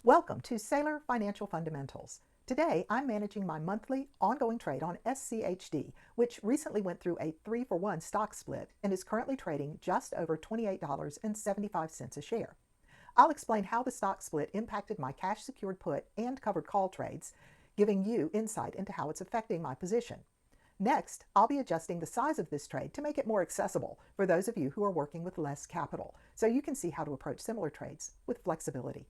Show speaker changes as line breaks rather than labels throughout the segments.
Welcome to Saylor Financial Fundamentals. Today, I'm managing my monthly ongoing trade on SCHD, which recently went through a 3-for-1 stock split and is currently trading just over $28.75 a share. I'll explain how the stock split impacted my cash secured put and covered call trades, giving you insight into how it's affecting my position. Next, I'll be adjusting the size of this trade to make it more accessible for those of you who are working with less capital, so you can see how to approach similar trades with flexibility.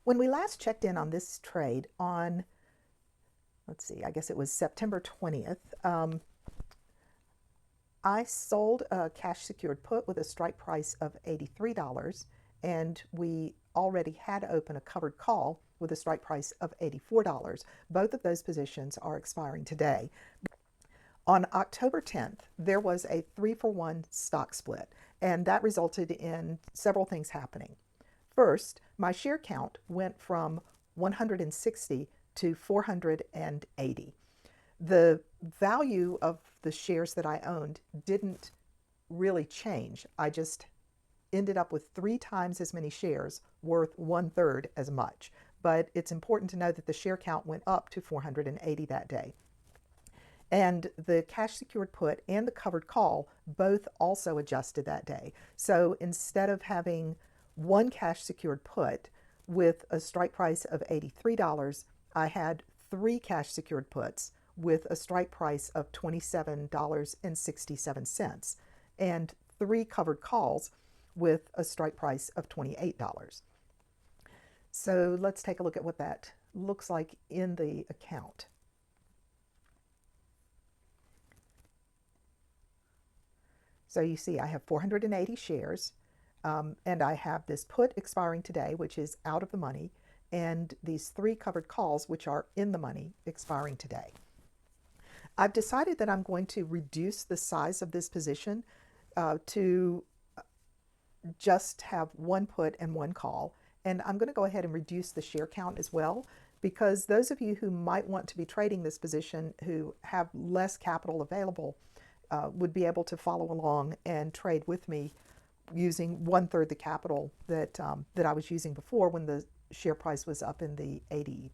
When we last checked in on this trade on, I guess it was September 20th, I sold a cash secured put with a strike price of $83, and we already had open a covered call with a strike price of $84. Both of those positions are expiring today. On October 10th, there was a 3-for-1 stock split, and that resulted in several things happening. First, my share count went from 160 to 480. The value of the shares that I owned didn't really change. I just ended up with 3 times as many shares worth 1/3 as much. But it's important to know that the share count went up to 480 that day. And the cash secured put and the covered call both also adjusted that day. So instead of having one cash secured put with a strike price of $83, I had 3 cash secured puts with a strike price of $27.67 and 3 covered calls with a strike price of $28. So let's take a look at what that looks like in the account. So you see I have 480 shares. And I have this put expiring today, which is out of the money, and these 3 covered calls, which are in the money, expiring today. I've decided that I'm going to reduce the size of this position to just have 1 put and 1 call. And I'm going to go ahead and reduce the share count as well, because those of you who might want to be trading this position who have less capital available would be able to follow along and trade with me using 1/3 the capital that I was using before when the share price was up in the $80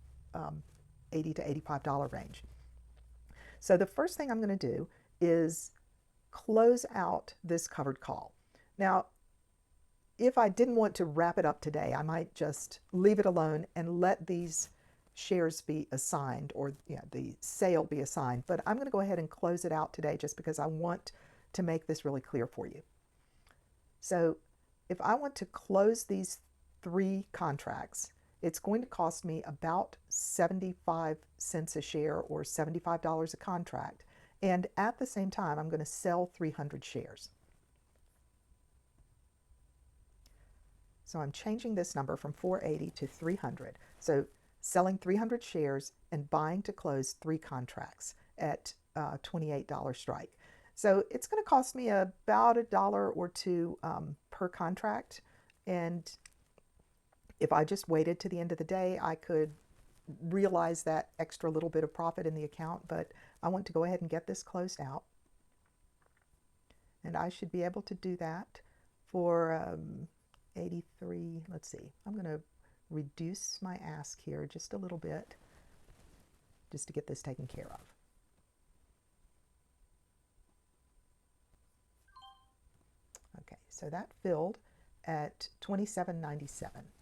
to $85 range. So the first thing I'm going to do is close out this covered call. Now, if I didn't want to wrap it up today, I might just leave it alone and let these shares be assigned, or the sale be assigned. But I'm going to go ahead and close it out today just because I want to make this really clear for you. So if I want to close these 3 contracts, it's going to cost me about 75 cents a share, or $75 a contract. And at the same time, I'm going to sell 300 shares. So I'm changing this number from 480 to 300. So selling 300 shares and buying to close 3 contracts at $28 strike. So it's going to cost me about $1 or $2 per contract. And if I just waited to the end of the day, I could realize that extra little bit of profit in the account. But I want to go ahead and get this closed out. And I should be able to do that for 83. Let's see. I'm going to reduce my ask here just a little bit just to get this taken care of. Okay, so that filled at $27.97.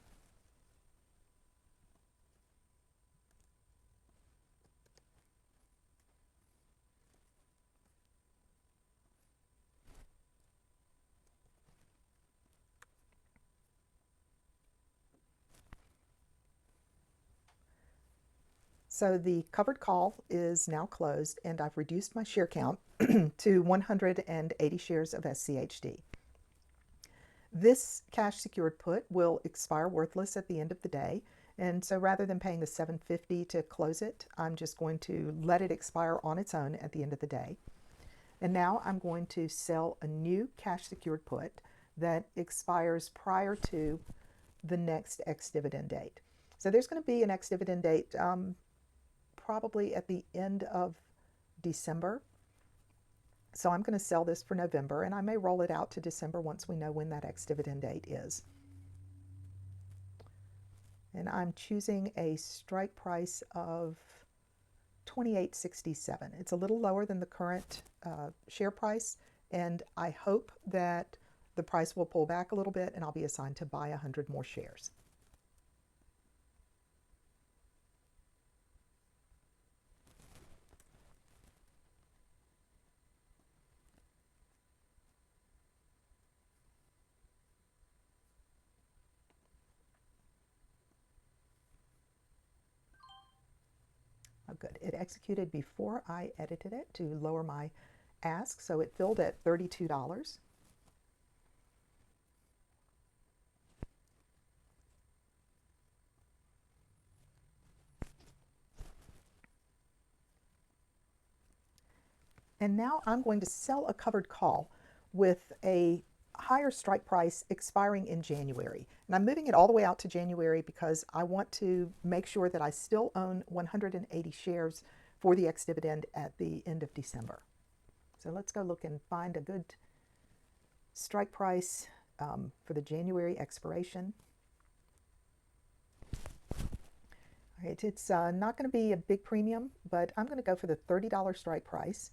So the covered call is now closed, and I've reduced my share count to 180 shares of SCHD. This cash secured put will expire worthless at the end of the day, and so rather than paying the $7.50 to close it, I'm just going to let it expire on its own at the end of the day. And now I'm going to sell a new cash secured put that expires prior to the next ex-dividend date. So there's going to be an ex-dividend date probably at the end of December. So I'm going to sell this for November, and I may roll it out to December once we know when that ex-dividend date is. And I'm choosing a strike price of 28.67. It's a little lower than the current share price, and I hope that the price will pull back a little bit and I'll be assigned to buy 100 more shares. Oh, good. It executed before I edited it to lower my ask, so it filled at $32. And now I'm going to sell a covered call with a higher strike price expiring in January. And I'm moving it all the way out to January because I want to make sure that I still own 180 shares for the ex-dividend at the end of December. So let's go look and find a good strike price for the January expiration. All right, it's not going to be a big premium, but I'm going to go for the $30 strike price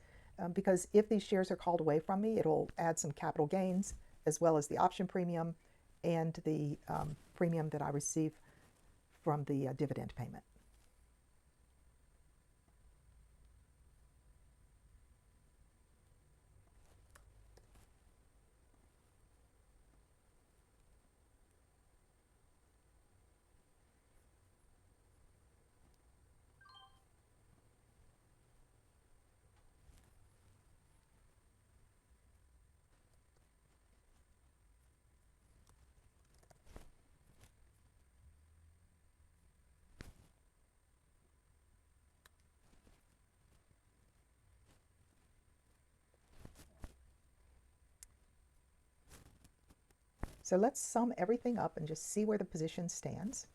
because if these shares are called away from me, it'll add some capital gains as well as the option premium and the premium that I receive from the dividend payment. So let's sum everything up and just see where the position stands.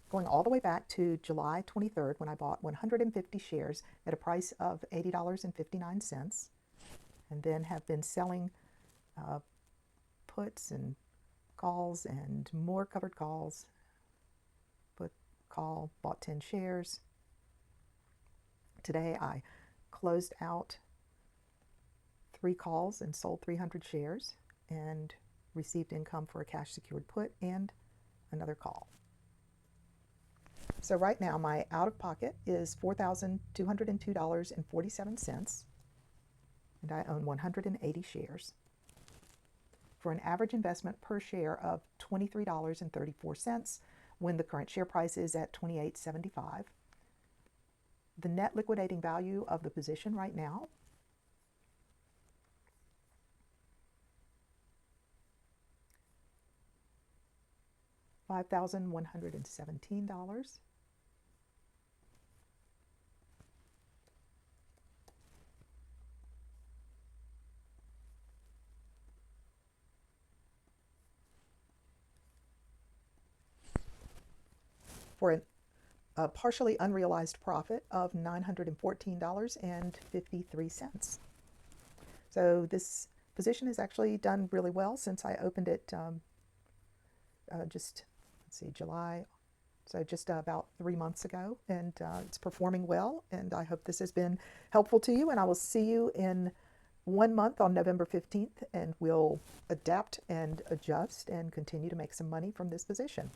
Going all the way back to July 23rd when I bought 150 shares at a price of $80.59 and then have been selling puts and calls and more covered calls. Put, call, bought 10 shares. Today I closed out 3 calls and sold 300 shares and received income for a cash secured put and another call. So right now my out of pocket is $4,202.47 and I own 180 shares for an average investment per share of $23.34 when the current share price is at $28.75. The net liquidating value of the position right now $5,117. For a partially unrealized profit of $914.53. So this position has actually done really well since I opened it July, so just about 3 months ago, and it's performing well, and I hope this has been helpful to you, and I will see you in 1 month on November 15th, and we'll adapt and adjust and continue to make some money from this position.